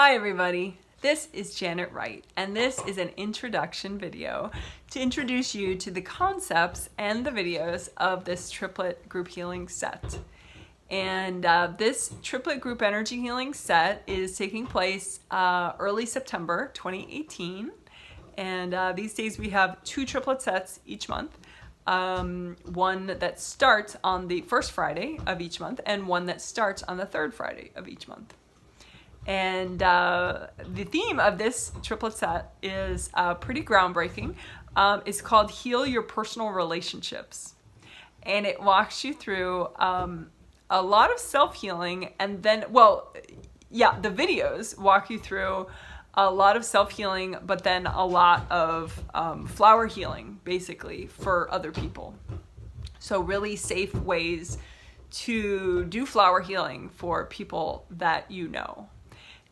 Hi everybody, this is Janet Wright, and this is an introduction video to introduce you to the concepts and the videos of this triplet group healing set. And this triplet group energy healing set is taking place early September 2018. And these days we have 2 triplet sets each month. One that starts on the first Friday of each month and one that starts on the third Friday of each month. And the theme of this triplet set is pretty groundbreaking. It's called Heal Your Personal Relationships. And it walks you through a lot of self-healing, and then, the videos walk you through a lot of self-healing, but then a lot of flower healing, basically, for other people. So really safe ways to do flower healing for people that you know.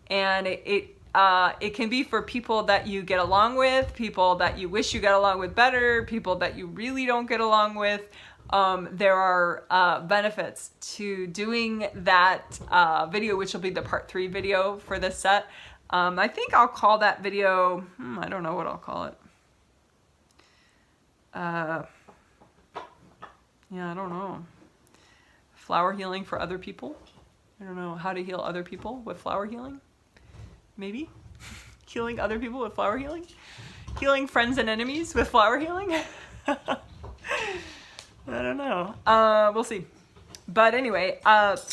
And it can be for people that you get along with, people that you wish you got along with better, people that you really don't get along with. There are benefits to doing that video, which will be the part 3 video for this set. I think I'll call that video, I don't know what I'll call it. I don't know. Flower healing for other people. I don't know how to heal other people with flower healing. Maybe healing other people with flower healing, healing friends and enemies with flower healing. I don't know. We'll see. But anyway, but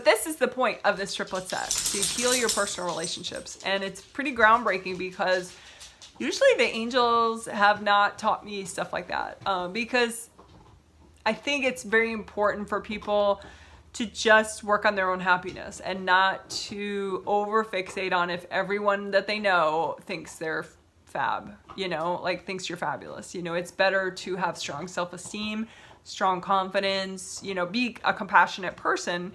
this is the point of this triplet set, to heal your personal relationships. And it's pretty groundbreaking because usually the angels have not taught me stuff like that, because I think it's very important for people to just work on their own happiness and not to over fixate on if everyone that they know thinks they're fab, like thinks you're fabulous. It's better to have strong self-esteem, strong confidence, be a compassionate person,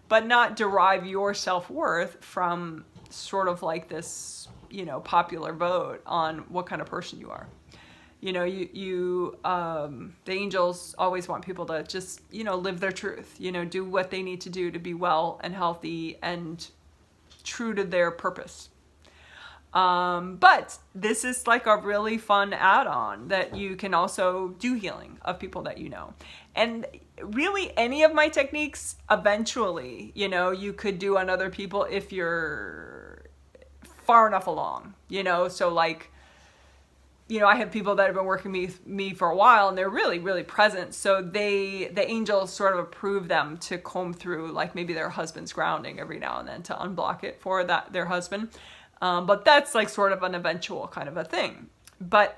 but not derive your self-worth from sort of like this, popular vote on what kind of person you are. The angels always want people to just, live their truth, do what they need to do to be well and healthy and true to their purpose. But this is like a really fun add-on that you can also do healing of people that you know. And really any of my techniques, eventually, you could do on other people if you're far enough along, so like, I have people that have been working with me for a while, and they're really, really present. So the angels sort of approve them to comb through, like maybe their husband's grounding every now and then to unblock it for their husband. But that's like sort of an eventual kind of a thing. But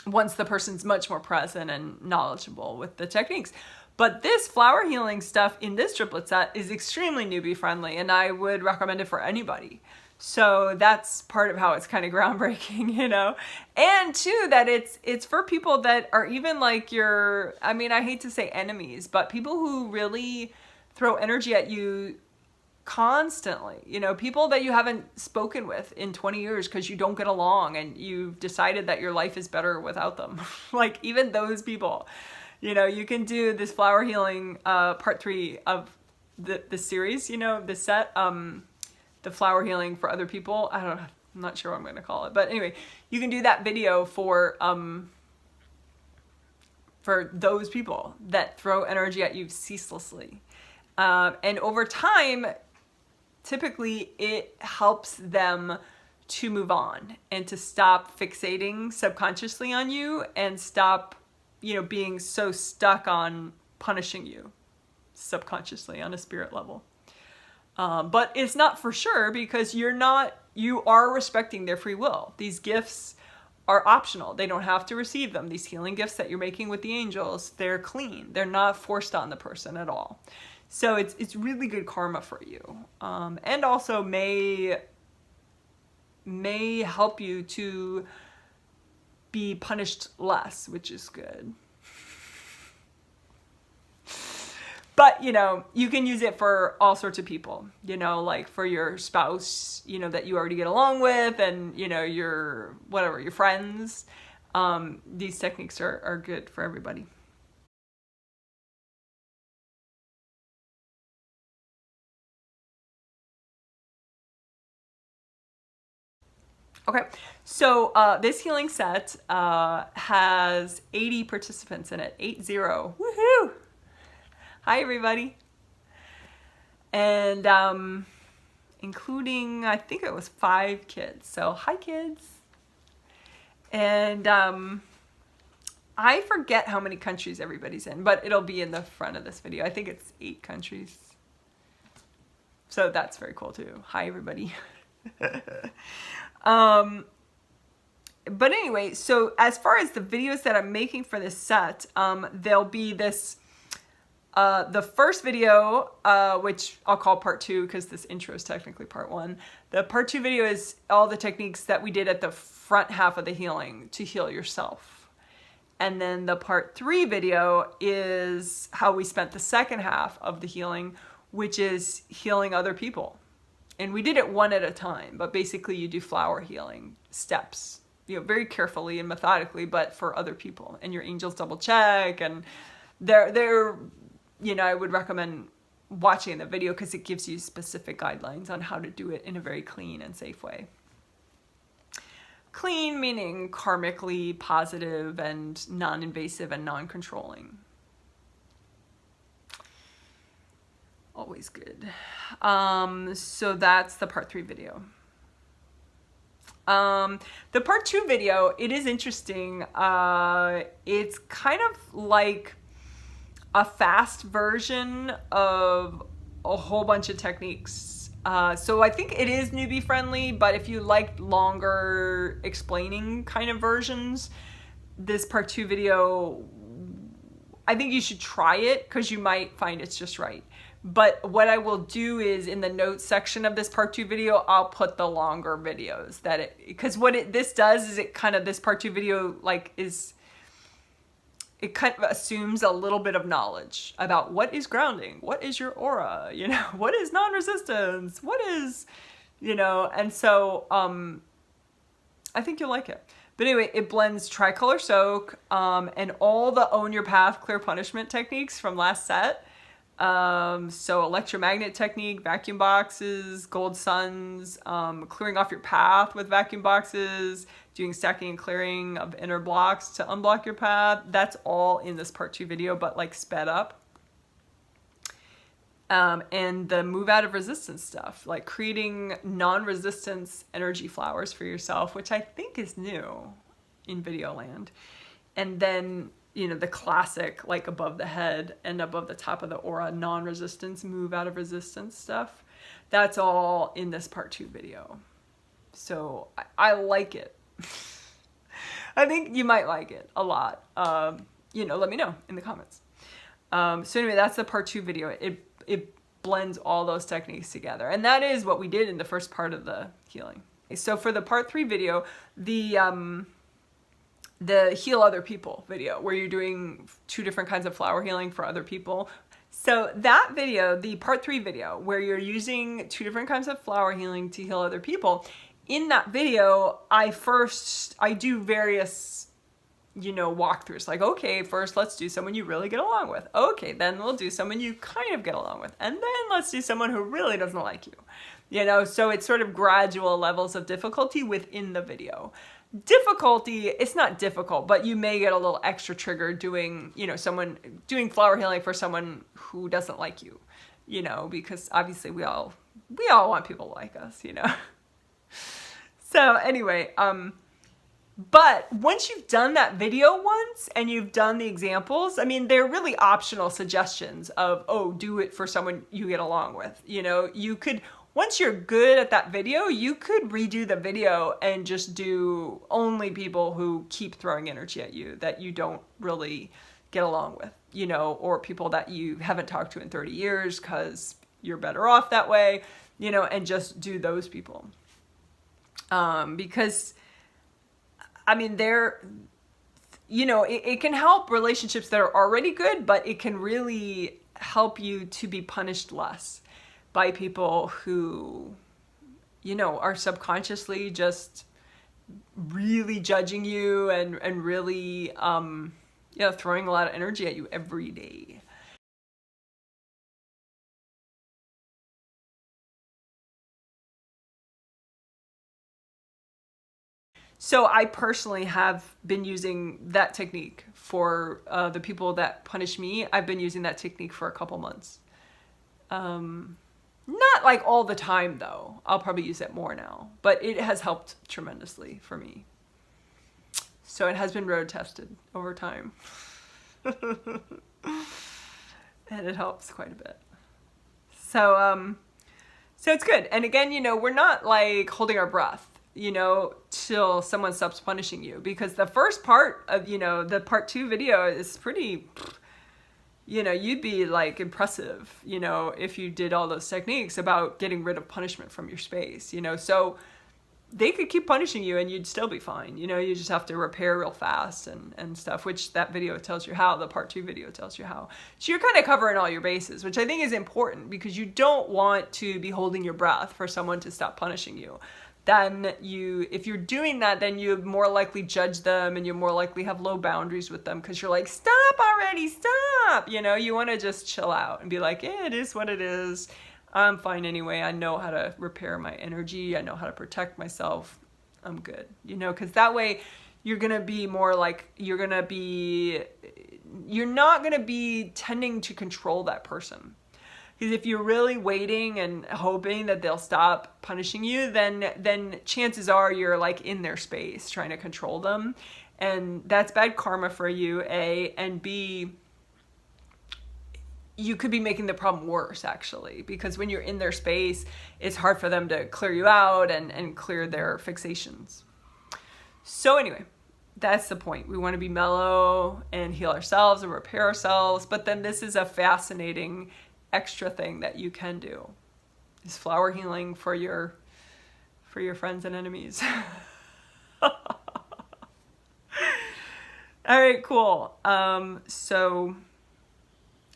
once the person's much more present and knowledgeable with the techniques. But this flower healing stuff in this triplet set is extremely newbie friendly, and I would recommend it for anybody. So that's part of how it's kind of groundbreaking, and too, that it's for people that are even like I hate to say enemies, but people who really throw energy at you constantly, people that you haven't spoken with in 20 years because you don't get along and you've decided that your life is better without them. Like even those people, you can do this flower healing part 3 of the series, the set, the flower healing for other people. I don't know. I'm not sure what I'm going to call it. But anyway, you can do that video for those people that throw energy at you ceaselessly. And over time, typically it helps them to move on and to stop fixating subconsciously on you and stop, being so stuck on punishing you subconsciously on a spirit level. But it's not for sure, because you are respecting their free will. These gifts are optional. They don't have to receive them. These healing gifts that you're making with the angels, they're clean. They're not forced on the person at all. So it's really good karma for you. And also may help you to be punished less, which is good. But, you can use it for all sorts of people, like for your spouse, that you already get along with, and, your friends. These techniques are good for everybody. Okay, so this healing set has 80 participants in it, 80. Woohoo! Hi, everybody. And including, I think it was 5 kids. So hi, kids. And I forget how many countries everybody's in, but it'll be in the front of this video. I think it's 8 countries. So that's very cool too. Hi, everybody. But anyway, so as far as the videos that I'm making for this set, there'll be this, the first video, which I'll call part 2 because this intro is technically part 1. The part 2 video is all the techniques that we did at the front half of the healing to heal yourself. And then the part 3 video is how we spent the second half of the healing, which is healing other people. And we did it one at a time, but basically you do flower healing steps, very carefully and methodically, but for other people. And your angels double check, and they're I would recommend watching the video because it gives you specific guidelines on how to do it in a very clean and safe way. Clean meaning karmically positive and non-invasive and non-controlling. Always good. So that's the part 3 video. The part 2 video, it is interesting. It's kind of like a fast version of a whole bunch of techniques. So I think it is newbie friendly, but if you like longer explaining kind of versions, this part 2 video, I think you should try it because you might find it's just right. But what I will do is in the notes section of this part 2 video, I'll put the longer videos because what this does is this part 2 video it kind of assumes a little bit of knowledge about what is grounding, what is your aura, what is non-resistance, what is, and so I think you'll like it. But anyway, it blends tricolor soak and all the own your path clear punishment techniques from last set. So electromagnet technique, vacuum boxes, gold suns, clearing off your path with vacuum boxes, doing stacking and clearing of inner blocks to unblock your path. That's all in this part 2 video, but sped up. And the move out of resistance stuff, like creating non-resistance energy flowers for yourself, which I think is new in video land. And then the classic, above the head and above the top of the aura, non-resistance, move out of resistance stuff. That's all in this part 2 video. So I like it. I think you might like it a lot. Let me know in the comments. So anyway, that's the part 2 video. It blends all those techniques together. And that is what we did in the first part of the healing. So for the part 3 video, the heal other people video, where you're doing 2 different kinds of flower healing for other people. So that video, the part 3 video, where you're using 2 different kinds of flower healing to heal other people, in that video, I do various, walkthroughs. Okay, first let's do someone you really get along with. Okay, then we'll do someone you kind of get along with. And then let's do someone who really doesn't like you. So it's sort of gradual levels of difficulty within the video. Difficulty, it's not difficult, but you may get a little extra trigger doing, someone doing flower healing for someone who doesn't like you, because obviously we all want people to like us, So anyway, but once you've done that video once and you've done the examples, they're really optional suggestions of, do it for someone you get along with. You could, once you're good at that video, you could redo the video and just do only people who keep throwing energy at you that you don't really get along with, or people that you haven't talked to in 30 years because you're better off that way, and just do those people. Because, it can help relationships that are already good, but it can really help you to be punished less by people who, are subconsciously just really judging you and really, throwing a lot of energy at you every day. So I personally have been using that technique for the people that punish me. I've been using that technique for a couple months. Not like all the time though. I'll probably use it more now, but it has helped tremendously for me. So it has been road tested over time. And it helps quite a bit. So it's good. And again, you know, we're not like holding our breath, you know, till someone stops punishing you, because the first part of, you know, the part 2 video is pretty, you know, you'd be like impressive, you know, if you did all those techniques about getting rid of punishment from your space, you know. So they could keep punishing you and you'd still be fine. You know, you just have to repair real fast and stuff, which that video tells you how, the part 2 video tells you how. So you're kind of covering all your bases, which I think is important, because you don't want to be holding your breath for someone to stop punishing you. Then if you're doing that, then you more likely judge them and you more likely have low boundaries with them, because you're like, stop already, stop. You know, you want to just chill out and be like, yeah, it is what it is. I'm fine anyway. I know how to repair my energy. I know how to protect myself. I'm good. You know, because that way you're going to be more like, you're not going to be tending to control that person. Because if you're really waiting and hoping that they'll stop punishing you, then chances are you're like in their space trying to control them. And that's bad karma for you, A, and B, you could be making the problem worse, actually, because when you're in their space, it's hard for them to clear you out and clear their fixations. So anyway, that's the point. We want to be mellow and heal ourselves and repair ourselves. But then this is a fascinating extra thing that you can do, is flower healing for your friends and enemies. All right, cool. So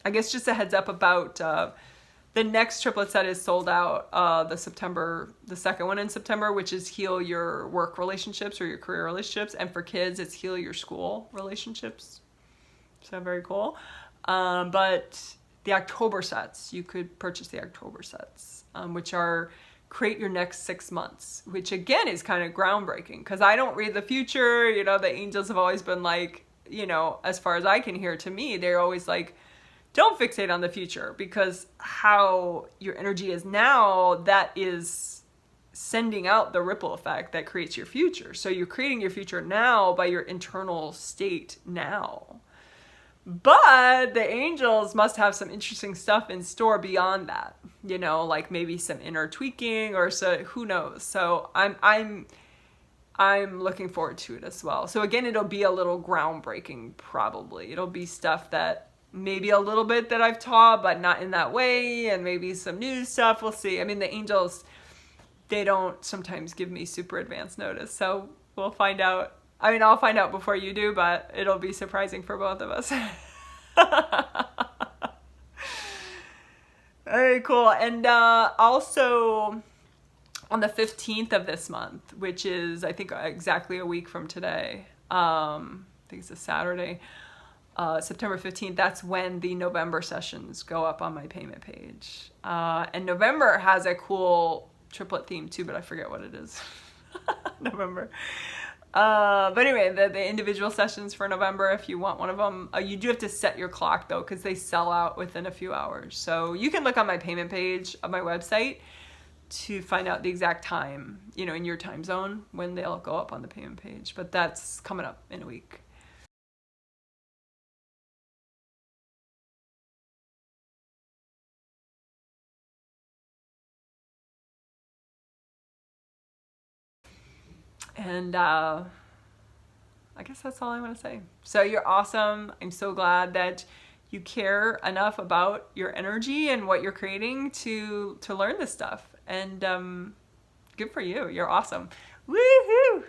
I guess just a heads up about the next triplet set is sold out, the second one in September, which is heal your work relationships or your career relationships. And for kids, it's heal your school relationships. So very cool. But the October sets, you could purchase the October sets, which are create your next 6 months, which again is kind of groundbreaking, because I don't read the future. You know, the angels have always been like, you know, as far as I can hear, to me, they're always like, don't fixate on the future, because how your energy is now, that is sending out the ripple effect that creates your future. So you're creating your future now by your internal state now. But the angels must have some interesting stuff in store beyond that, you know, like maybe some inner tweaking or so, who knows. So I'm looking forward to it as well. So again, it'll be a little groundbreaking, probably. It'll be stuff that maybe a little bit that I've taught, but not in that way, and maybe some new stuff. We'll see. I mean, the angels, they don't sometimes give me super advanced notice, so we'll find out. I mean, I'll find out before you do, but it'll be surprising for both of us. Very cool. And also on the 15th of this month, which is, I think, exactly a week from today, I think it's a Saturday, September 15th, that's when the November sessions go up on my payment page. And November has a cool triplet theme too, but I forget what it is. November. But anyway, the individual sessions for November, if you want one of them, you do have to set your clock though, because they sell out within a few hours. So you can look on my payment page of my website to find out the exact time, you know, in your time zone when they'll go up on the payment page. But that's coming up in a week. And I guess that's all I want to say. So you're awesome. I'm so glad that you care enough about your energy and what you're creating to learn this stuff. And good for you. You're awesome. Woohoo!